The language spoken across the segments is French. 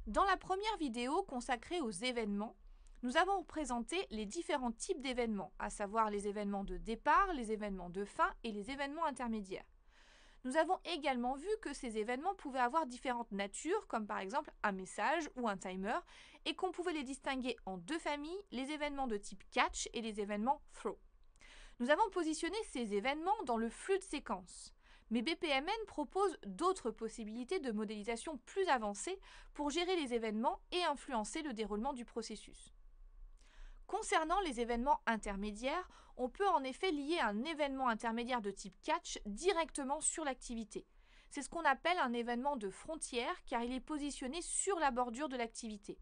Dans la première vidéo consacrée aux événements, nous avons présenté les différents types d'événements, à savoir les événements de départ, les événements de fin et les événements intermédiaires. Nous avons également vu que ces événements pouvaient avoir différentes natures, comme par exemple un message ou un timer, et qu'on pouvait les distinguer en deux familles, les événements de type catch et les événements throw. Nous avons positionné ces événements dans le flux de séquence. Mais BPMN propose d'autres possibilités de modélisation plus avancées pour gérer les événements et influencer le déroulement du processus. Concernant les événements intermédiaires, on peut en effet lier un événement intermédiaire de type catch directement sur l'activité. C'est ce qu'on appelle un événement de frontière car il est positionné sur la bordure de l'activité.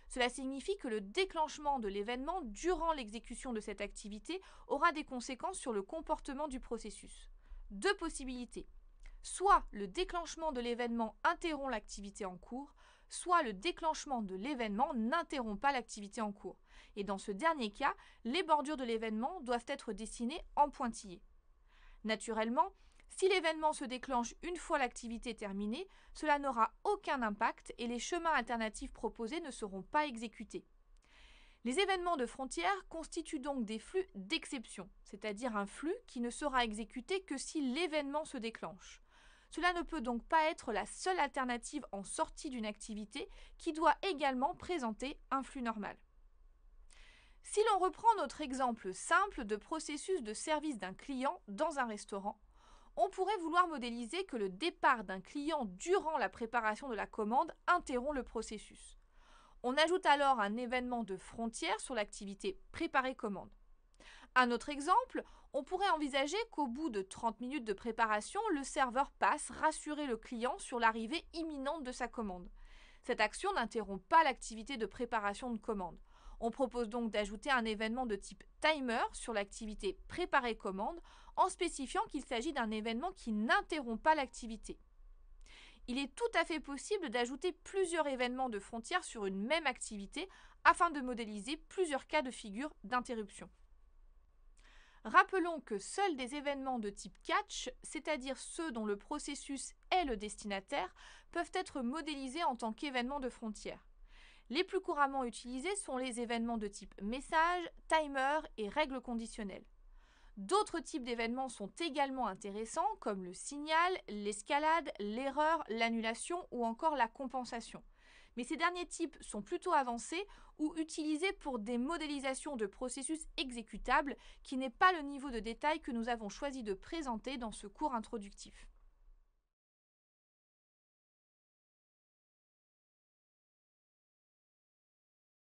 Cela signifie que le déclenchement de l'événement durant l'exécution de cette activité aura des conséquences sur le comportement du processus. Deux possibilités. Soit le déclenchement de l'événement interrompt l'activité en cours, soit le déclenchement de l'événement n'interrompt pas l'activité en cours. Et dans ce dernier cas, les bordures de l'événement doivent être dessinées en pointillés. Naturellement, si l'événement se déclenche une fois l'activité terminée, cela n'aura aucun impact et les chemins alternatifs proposés ne seront pas exécutés. Les événements de frontière constituent donc des flux d'exception, c'est-à-dire un flux qui ne sera exécuté que si l'événement se déclenche. Cela ne peut donc pas être la seule alternative en sortie d'une activité qui doit également présenter un flux normal. Si l'on reprend notre exemple simple de processus de service d'un client dans un restaurant, on pourrait vouloir modéliser que le départ d'un client durant la préparation de la commande interrompt le processus. On ajoute alors un événement de frontière sur l'activité préparer commande. Un autre exemple, on pourrait envisager qu'au bout de 30 minutes de préparation, le serveur passe rassurer le client sur l'arrivée imminente de sa commande. Cette action n'interrompt pas l'activité de préparation de commande. On propose donc d'ajouter un événement de type timer sur l'activité préparer commande en spécifiant qu'il s'agit d'un événement qui n'interrompt pas l'activité. Il est tout à fait possible d'ajouter plusieurs événements de frontière sur une même activité afin de modéliser plusieurs cas de figure d'interruption. Rappelons que seuls des événements de type catch, c'est-à-dire ceux dont le processus est le destinataire, peuvent être modélisés en tant qu'événements de frontière. Les plus couramment utilisés sont les événements de type message, timer et règles conditionnelles. D'autres types d'événements sont également intéressants comme le signal, l'escalade, l'erreur, l'annulation ou encore la compensation. Mais ces derniers types sont plutôt avancés ou utilisés pour des modélisations de processus exécutables qui n'est pas le niveau de détail que nous avons choisi de présenter dans ce cours introductif.